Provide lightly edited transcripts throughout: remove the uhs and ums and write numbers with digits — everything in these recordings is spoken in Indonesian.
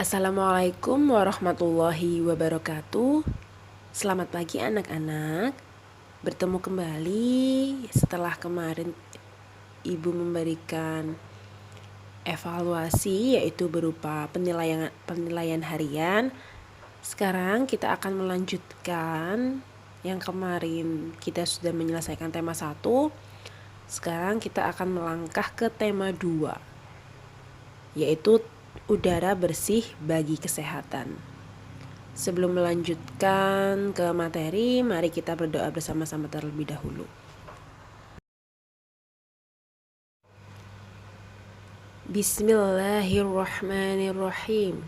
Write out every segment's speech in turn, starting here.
Assalamualaikum warahmatullahi wabarakatuh. Selamat pagi anak-anak. Bertemu kembali setelah kemarin Ibu memberikan evaluasi, yaitu berupa penilaian harian. Sekarang kita akan melanjutkan yang kemarin kita sudah menyelesaikan tema 1. Sekarang kita akan melangkah ke tema 2, yaitu udara bersih bagi kesehatan. Sebelum melanjutkan ke materi, mari kita berdoa bersama-sama terlebih dahulu. Bismillahirrahmanirrahim.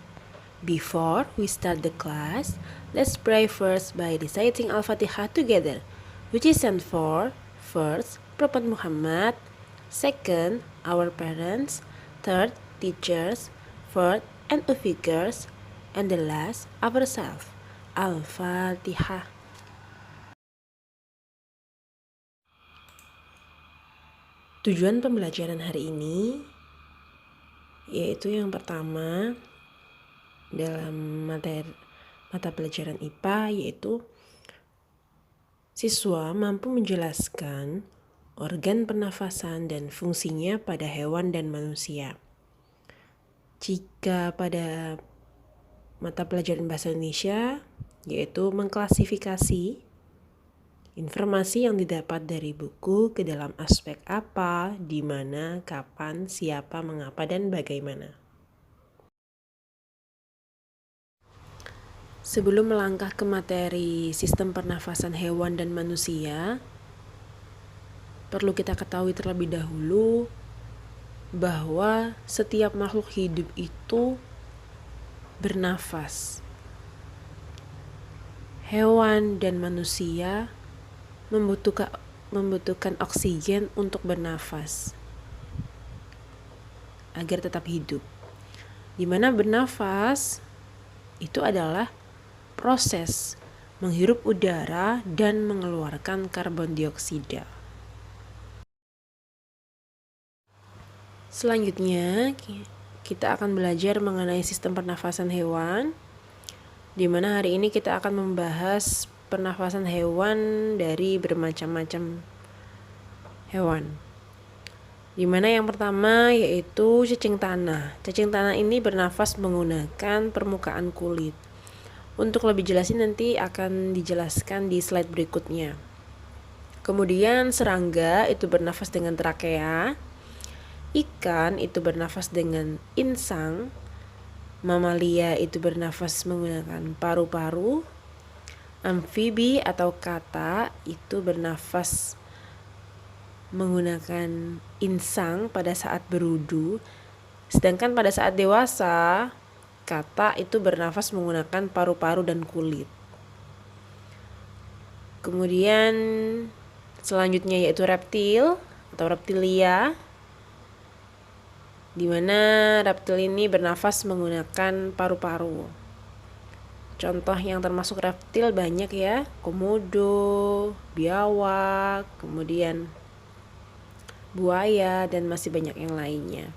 Before we start the class, let's pray first by reciting Al-Fatihah together, which is stand for first, Prophet Muhammad, second, our parents, third, teachers, fourth, and figures, and the last, ourselves. Al-Fatihah. Tujuan pembelajaran hari ini yaitu yang pertama dalam mata pelajaran IPA, yaitu siswa mampu menjelaskan organ pernafasan dan fungsinya pada hewan dan manusia. Jika pada mata pelajaran bahasa Indonesia, yaitu mengklasifikasi informasi yang didapat dari buku ke dalam aspek apa, di mana, kapan, siapa, mengapa, dan bagaimana. Sebelum melangkah ke materi sistem pernafasan hewan dan manusia, perlu kita ketahui terlebih dahulu bahwa setiap makhluk hidup itu bernafas. Hewan dan manusia membutuhkan oksigen untuk bernafas agar tetap hidup. Di mana bernafas itu adalah proses menghirup udara dan mengeluarkan karbon dioksida. Selanjutnya, kita akan belajar mengenai sistem pernafasan hewan, di mana hari ini kita akan membahas pernafasan hewan dari bermacam-macam hewan. Di mana yang pertama yaitu cacing tanah. Cacing tanah ini bernafas menggunakan permukaan kulit. Untuk lebih jelasnya nanti akan dijelaskan di slide berikutnya. Kemudian serangga itu bernafas dengan trakea. Ikan itu bernafas dengan insang. Mamalia itu bernafas menggunakan paru-paru. Amfibi atau kata itu bernafas menggunakan insang pada saat berudu. Sedangkan pada saat dewasa, kata itu bernafas menggunakan paru-paru dan kulit. Kemudian selanjutnya yaitu reptil atau reptilia, di mana reptil ini bernafas menggunakan paru-paru. Contoh yang termasuk reptil banyak ya, komodo, biawak, kemudian buaya, dan masih banyak yang lainnya.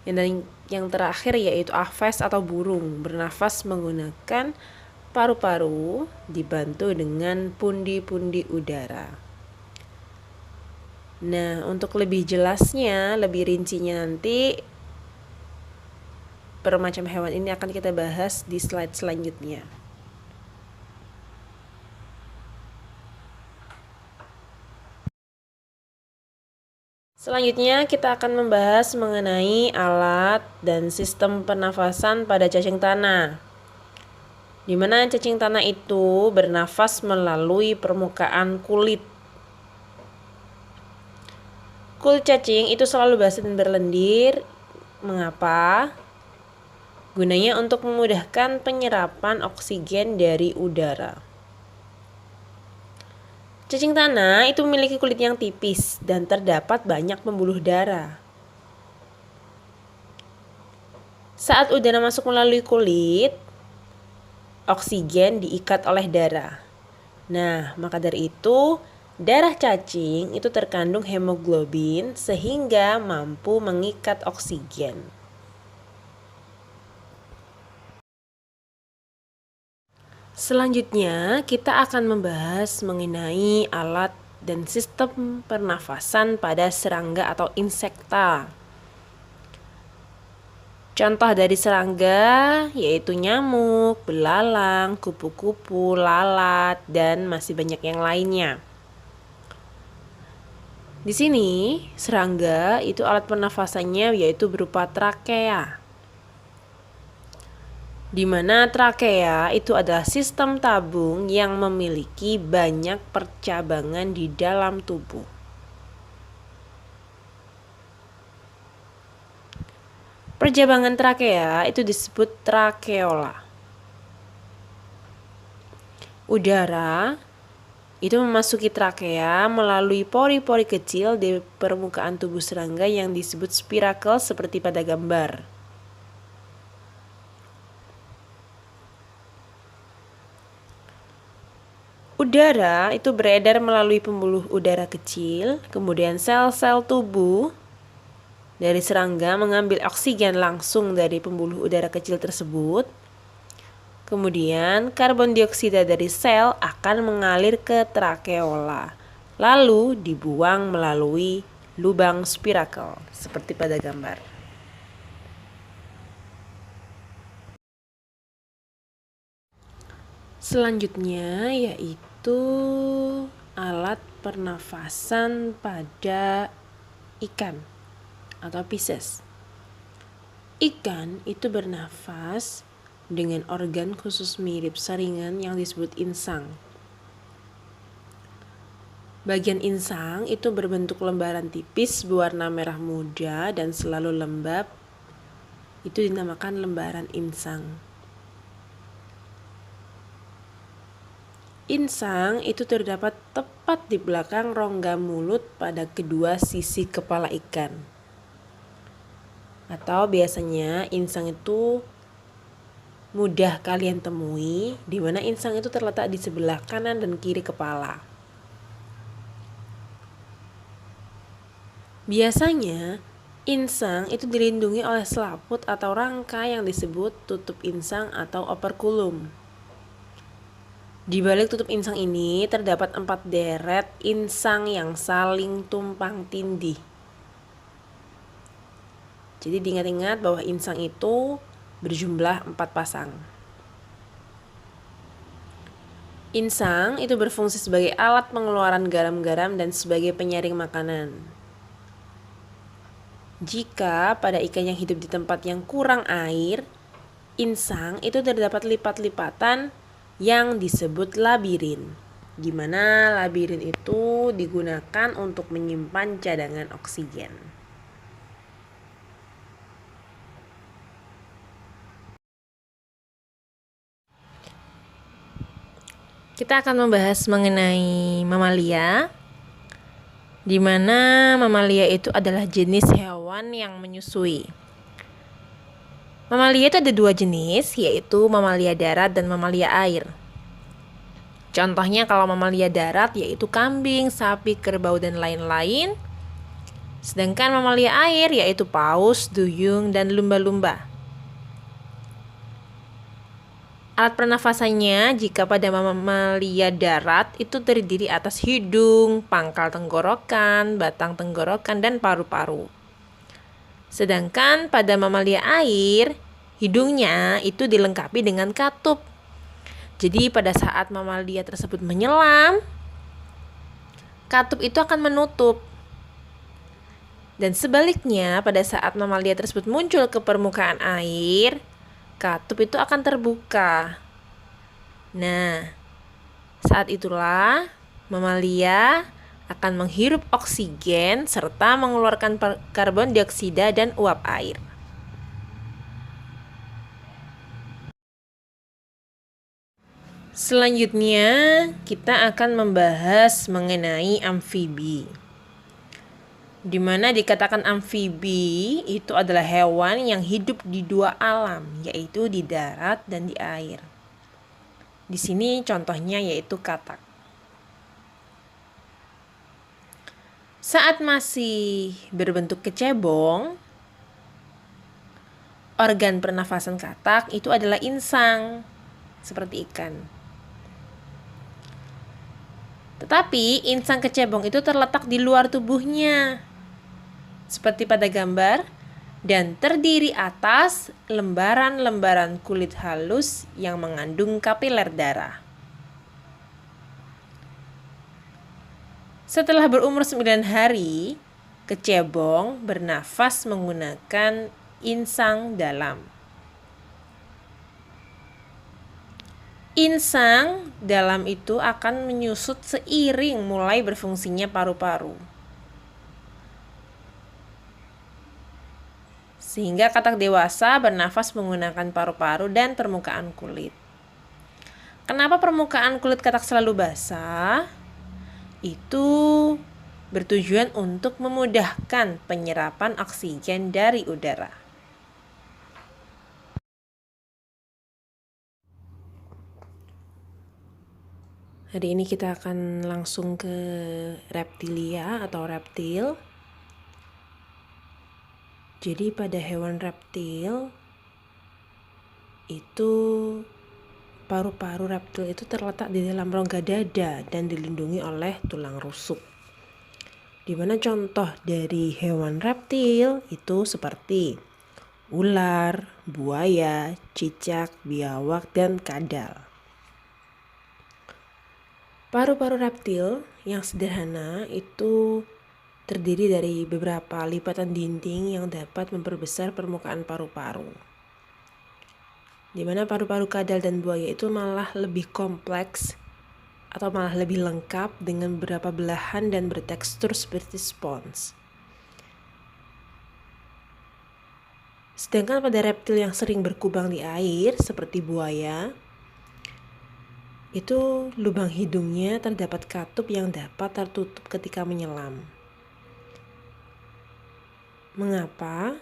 Yang terakhir yaitu aves atau burung, bernafas menggunakan paru-paru dibantu dengan pundi-pundi udara. Nah, untuk lebih jelasnya, lebih rincinya nanti per macam hewan ini akan kita bahas di slide selanjutnya. Selanjutnya kita akan membahas mengenai alat dan sistem pernafasan pada cacing tanah, di mana cacing tanah itu bernafas melalui permukaan kulit. Kulit cacing itu selalu basah dan berlendir. Mengapa? Gunanya untuk memudahkan penyerapan oksigen dari udara. Cacing tanah itu memiliki kulit yang tipis dan terdapat banyak pembuluh darah. Saat udara masuk melalui kulit, oksigen diikat oleh darah. Nah, maka dari itu, darah cacing itu terkandung hemoglobin sehingga mampu mengikat oksigen. Selanjutnya, kita akan membahas mengenai alat dan sistem pernafasan pada serangga atau insekta. Contoh dari serangga yaitu nyamuk, belalang, kupu-kupu, lalat, dan masih banyak yang lainnya. Di sini, serangga itu alat pernafasannya yaitu berupa trakea. Di mana trakea itu adalah sistem tabung yang memiliki banyak percabangan di dalam tubuh. Percabangan trakea itu disebut trakeola. Udara itu memasuki trakea melalui pori-pori kecil di permukaan tubuh serangga yang disebut spirakel seperti pada gambar. Udara itu beredar melalui pembuluh udara kecil, kemudian sel-sel tubuh dari serangga mengambil oksigen langsung dari pembuluh udara kecil tersebut. Kemudian karbon dioksida dari sel akan mengalir ke trakeola, lalu dibuang melalui lubang spirakel seperti pada gambar. Selanjutnya yaitu alat pernafasan pada ikan atau Pisces. Ikan itu bernafas dengan organ khusus mirip saringan yang disebut insang. Bagian insang itu berbentuk lembaran tipis berwarna merah muda dan selalu lembab. Itu dinamakan lembaran insang. Insang itu terdapat tepat di belakang rongga mulut pada kedua sisi kepala ikan. Atau biasanya insang itu mudah kalian temui, di mana insang itu terletak di sebelah kanan dan kiri kepala. Biasanya, insang itu dilindungi oleh selaput atau rangka yang disebut tutup insang atau operculum. Di balik tutup insang ini terdapat 4 deret insang yang saling tumpang tindih. Jadi diingat-ingat bahwa insang itu berjumlah 4 pasang. Insang itu berfungsi sebagai alat pengeluaran garam-garam dan sebagai penyaring makanan. Jika pada ikan yang hidup di tempat yang kurang air, insang itu terdapat lipat-lipatan yang disebut labirin, di mana labirin itu digunakan untuk menyimpan cadangan oksigen. Kita akan membahas mengenai mamalia, di mana mamalia itu adalah jenis hewan yang menyusui. Mamalia itu ada 2 jenis, yaitu mamalia darat dan mamalia air. Contohnya kalau mamalia darat yaitu kambing, sapi, kerbau, dan lain-lain. Sedangkan mamalia air yaitu paus, duyung, dan lumba-lumba. Alat pernafasannya jika pada mamalia darat itu terdiri atas hidung, pangkal tenggorokan, batang tenggorokan, dan paru-paru. Sedangkan pada mamalia air, hidungnya itu dilengkapi dengan katup. Jadi pada saat mamalia tersebut menyelam, katup itu akan menutup. Dan sebaliknya, pada saat mamalia tersebut muncul ke permukaan air, katup itu akan terbuka. Nah, saat itulah mamalia akan menghirup oksigen serta mengeluarkan karbon dioksida dan uap air. Selanjutnya, kita akan membahas mengenai amfibi. Di mana dikatakan amfibi itu adalah hewan yang hidup di 2 alam, yaitu di darat dan di air. Di sini contohnya yaitu katak. Saat masih berbentuk kecebong, organ pernafasan katak itu adalah insang, seperti ikan. Tetapi insang kecebong itu terletak di luar tubuhnya, seperti pada gambar, dan terdiri atas lembaran-lembaran kulit halus yang mengandung kapiler darah. Setelah berumur 9 hari, kecebong bernafas menggunakan insang dalam. Insang dalam itu akan menyusut seiring mulai berfungsinya paru-paru. Sehingga katak dewasa bernafas menggunakan paru-paru dan permukaan kulit. Kenapa permukaan kulit katak selalu basah? Itu bertujuan untuk memudahkan penyerapan oksigen dari udara. Hari ini kita akan langsung ke reptilia atau reptil. Jadi pada hewan reptil itu paru-paru reptil itu terletak di dalam rongga dada dan dilindungi oleh tulang rusuk. Dimana contoh dari hewan reptil itu seperti ular, buaya, cicak, biawak, dan kadal. Paru-paru reptil yang sederhana itu terdiri dari beberapa lipatan dinding yang dapat memperbesar permukaan paru-paru. Di mana paru-paru kadal dan buaya itu malah lebih kompleks atau malah lebih lengkap dengan beberapa belahan dan bertekstur seperti spons. Sedangkan pada reptil yang sering berkubang di air seperti buaya, itu lubang hidungnya terdapat katup yang dapat tertutup ketika menyelam. Mengapa?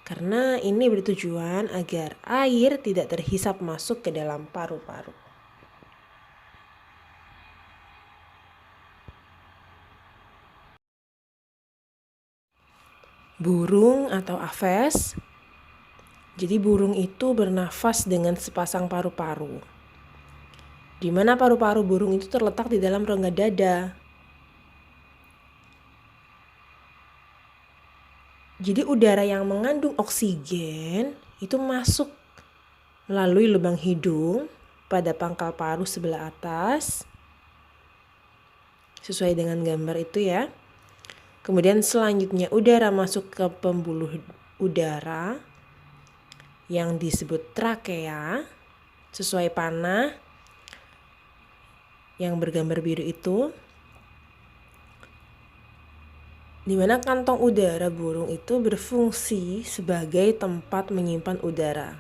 Karena ini bertujuan agar air tidak terhisap masuk ke dalam paru-paru. Burung atau aves. Jadi burung itu bernafas dengan sepasang paru-paru, di mana paru-paru burung itu terletak di dalam rongga dada. Jadi udara yang mengandung oksigen itu masuk melalui lubang hidung pada pangkal paru sebelah atas, sesuai dengan gambar itu ya. Kemudian selanjutnya udara masuk ke pembuluh udara yang disebut trakea, sesuai panah yang bergambar biru itu, di mana kantong udara burung itu berfungsi sebagai tempat menyimpan udara.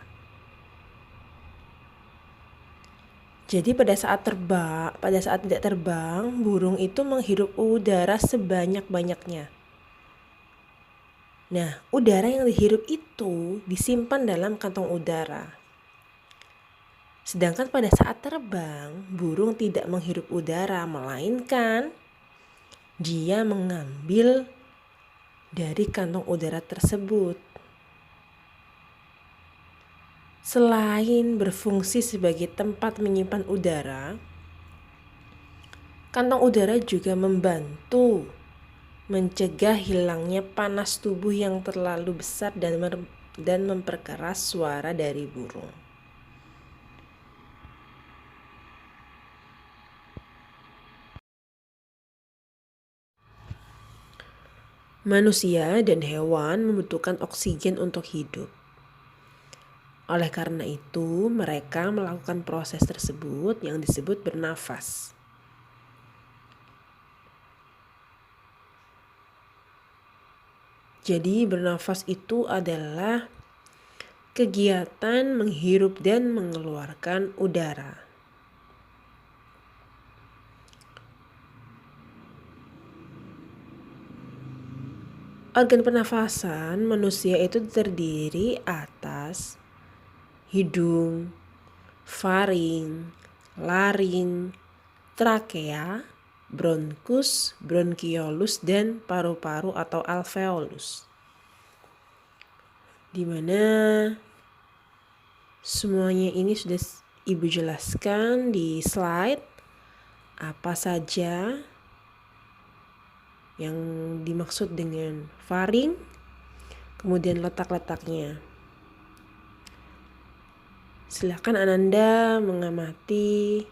Jadi pada saat tidak terbang, burung itu menghirup udara sebanyak-banyaknya. Nah, udara yang dihirup itu disimpan dalam kantong udara. Sedangkan pada saat terbang, burung tidak menghirup udara, melainkan dia mengambil dari kantong udara tersebut. Selain berfungsi sebagai tempat menyimpan udara, kantong udara juga membantu mencegah hilangnya panas tubuh yang terlalu besar dan memperkeras suara dari burung. Manusia dan hewan membutuhkan oksigen untuk hidup. Oleh karena itu, mereka melakukan proses tersebut yang disebut bernafas. Jadi, bernafas itu adalah kegiatan menghirup dan mengeluarkan udara. Organ pernafasan manusia itu terdiri atas hidung, faring, laring, trakea, bronkus, bronkiolus, dan paru-paru atau alveolus. Di mana semuanya ini sudah Ibu jelaskan di slide apa saja yang dimaksud dengan faring, kemudian letak-letaknya. Silakan Ananda mengamati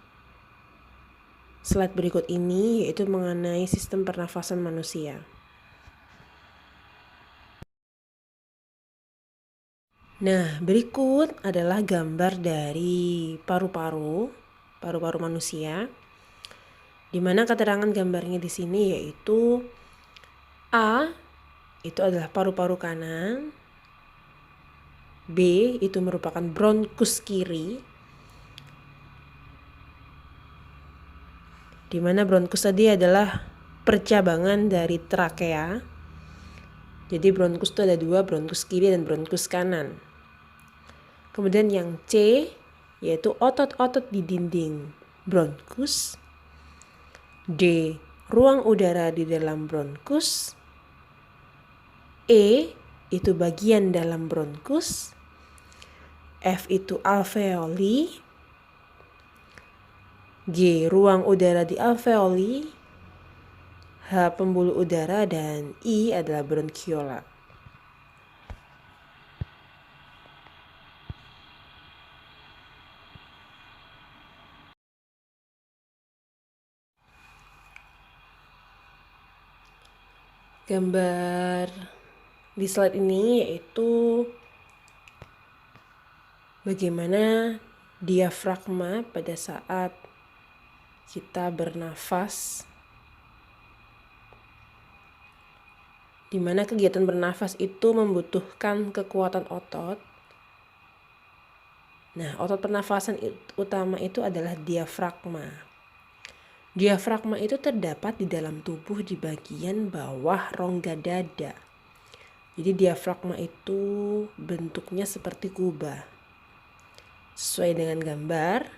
slide berikut ini, yaitu mengenai sistem pernafasan manusia. Nah, berikut adalah gambar dari paru-paru manusia, di mana keterangan gambarnya di sini yaitu A itu adalah paru-paru kanan, B itu merupakan bronkus kiri, di mana bronkus tadi adalah percabangan dari trakea. Jadi bronkus itu ada dua, bronkus kiri dan bronkus kanan. Kemudian yang C yaitu otot-otot di dinding bronkus. D, ruang udara di dalam bronkus. E, itu bagian dalam bronkus. F itu alveoli. G, ruang udara di alveoli. H, pembuluh udara, dan I adalah bronchiola. Gambar di slide ini yaitu bagaimana diafragma pada saat kita bernafas, di mana kegiatan bernafas itu membutuhkan kekuatan otot. Nah, otot pernafasan utama itu adalah diafragma. Diafragma itu terdapat di dalam tubuh di bagian bawah rongga dada. Jadi diafragma itu bentuknya seperti kubah, sesuai dengan gambar.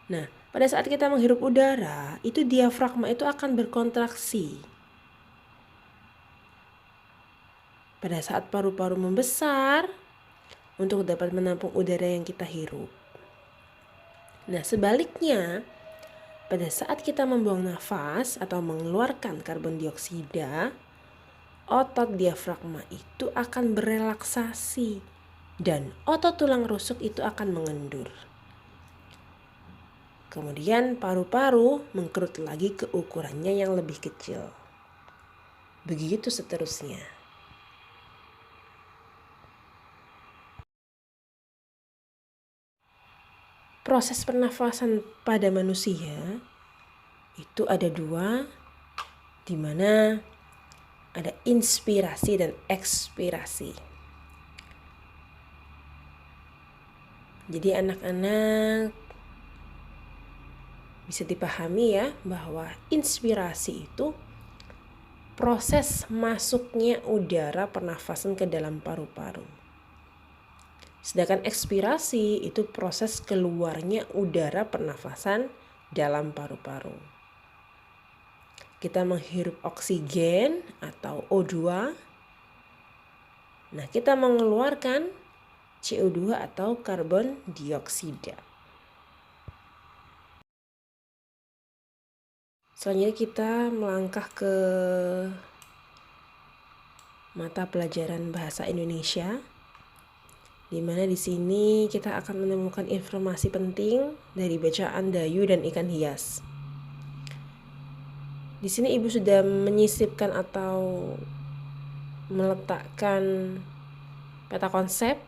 Nah, pada saat kita menghirup udara, itu diafragma itu akan berkontraksi. Pada saat paru-paru membesar untuk dapat menampung udara yang kita hirup. Nah, sebaliknya, pada saat kita membuang nafas atau mengeluarkan karbon dioksida, otot diafragma itu akan berelaksasi dan otot tulang rusuk itu akan mengendur. Kemudian paru-paru mengkerut lagi ke ukurannya yang lebih kecil. Begitu seterusnya. Proses pernafasan pada manusia itu ada dua, di mana ada inspirasi dan ekspirasi. Jadi anak-anak bisa dipahami ya bahwa inspirasi itu proses masuknya udara pernafasan ke dalam paru-paru. Sedangkan ekspirasi itu proses keluarnya udara pernafasan dalam paru-paru. Kita menghirup oksigen atau O2. Nah, kita mengeluarkan CO2 atau karbon dioksida. Selanjutnya kita melangkah ke mata pelajaran bahasa Indonesia, di mana di sini kita akan menemukan informasi penting dari bacaan Dayu dan ikan hias. Di sini Ibu sudah menyisipkan atau meletakkan peta konsep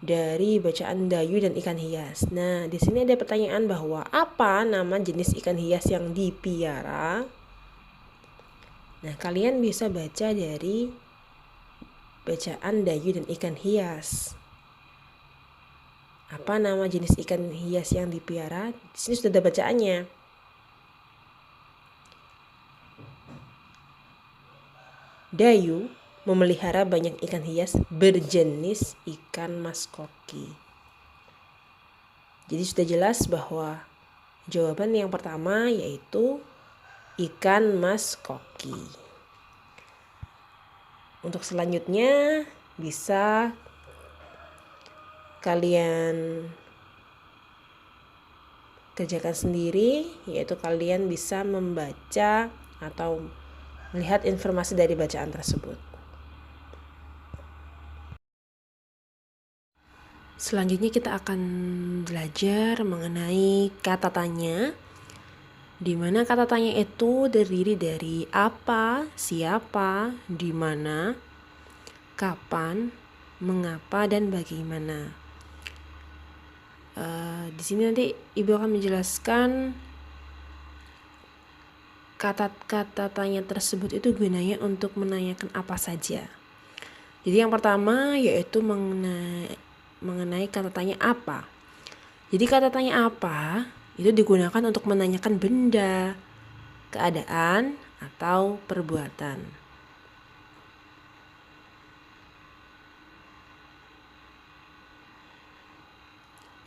dari bacaan Dayu dan ikan hias. Nah, di sini ada pertanyaan bahwa apa nama jenis ikan hias yang dipiara? Nah, kalian bisa baca dari bacaan Dayu dan ikan hias. Apa nama jenis ikan hias yang dipiara? Di sini sudah ada bacaannya. Dayu memelihara banyak ikan hias berjenis ikan mas koki. Jadi sudah jelas bahwa jawaban yang pertama yaitu ikan mas koki. Untuk selanjutnya bisa kalian kerjakan sendiri, yaitu kalian bisa membaca atau melihat informasi dari bacaan tersebut. Selanjutnya kita akan belajar mengenai kata tanya, di mana kata tanya itu terdiri dari apa, siapa, di mana, kapan, mengapa, dan bagaimana. Di sini nanti Ibu akan menjelaskan kata-kata tanya tersebut itu gunanya untuk menanyakan apa saja. Jadi yang pertama yaitu mengenai kata tanya apa. Jadi kata tanya apa itu digunakan untuk menanyakan benda, keadaan, atau perbuatan.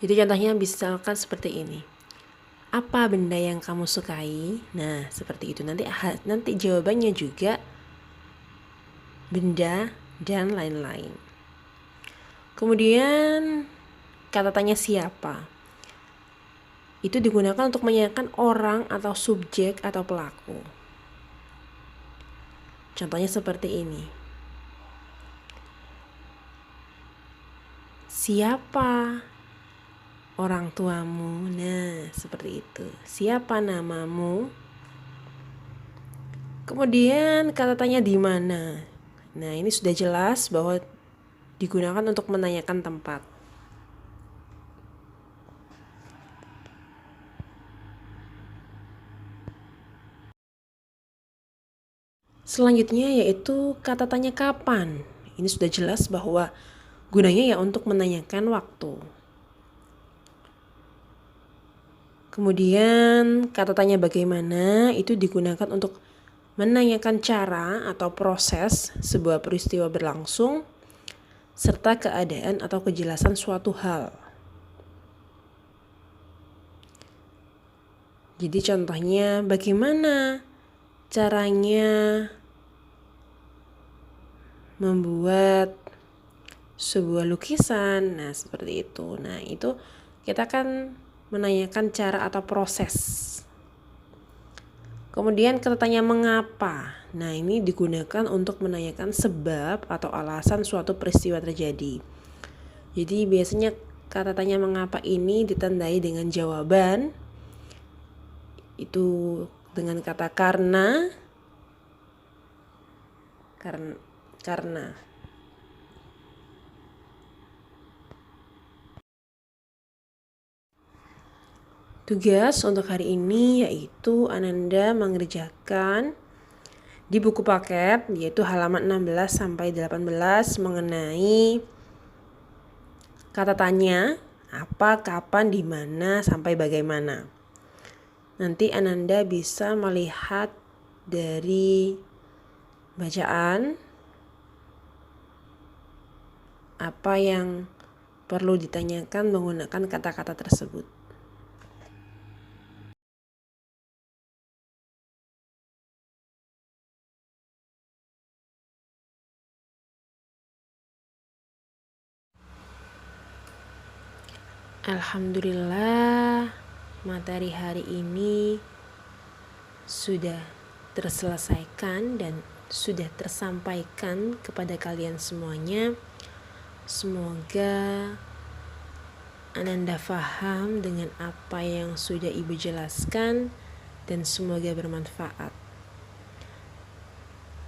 Jadi contohnya misalkan seperti ini. Apa benda yang kamu sukai? Nah, seperti itu. Nanti jawabannya juga benda dan lain-lain. Kemudian kata tanya siapa? Itu digunakan untuk menanyakan orang atau subjek atau pelaku. Contohnya seperti ini. Siapa orang tuamu? Nah, seperti itu. Siapa namamu? Kemudian kata tanya di mana? Nah, ini sudah jelas bahwa digunakan untuk menanyakan tempat. Selanjutnya yaitu kata tanya kapan. Ini sudah jelas bahwa gunanya ya untuk menanyakan waktu. Kemudian kata tanya bagaimana itu digunakan untuk menanyakan cara atau proses sebuah peristiwa berlangsung serta keadaan atau kejelasan suatu hal. Jadi contohnya bagaimana caranya membuat sebuah lukisan. Nah, seperti itu. Nah, itu kita akan menanyakan cara atau proses. Kemudian kata tanya mengapa. Nah, ini digunakan untuk menanyakan sebab atau alasan suatu peristiwa terjadi. Jadi biasanya kata tanya mengapa ini ditandai dengan jawaban. Itu dengan kata karena. Tugas untuk hari ini yaitu Ananda mengerjakan di buku paket yaitu halaman 16 sampai 18 mengenai kata tanya apa, kapan, di mana, sampai bagaimana. Nanti Ananda bisa melihat dari bacaan apa yang perlu ditanyakan menggunakan kata-kata tersebut. Alhamdulillah, materi hari ini sudah terselesaikan dan sudah tersampaikan kepada kalian semuanya. Semoga Ananda faham dengan apa yang sudah Ibu jelaskan dan semoga bermanfaat.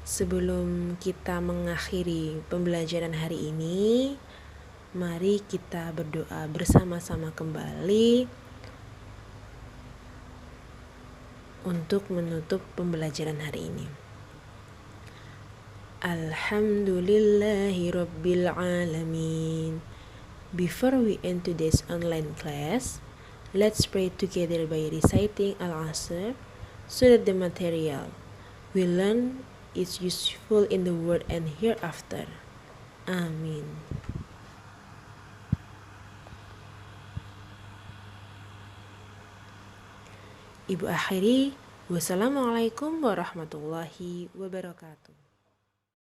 Sebelum kita mengakhiri pembelajaran hari ini, mari kita berdoa bersama-sama kembali untuk menutup pembelajaran hari ini. Alhamdulillahi Rabbil Alamin. Before we end today's online class, let's pray together by reciting Al-Asr so that the material we learn is useful in the world and hereafter. Amin. Ibu akhiri, wassalamualaikum warahmatullahi wabarakatuh.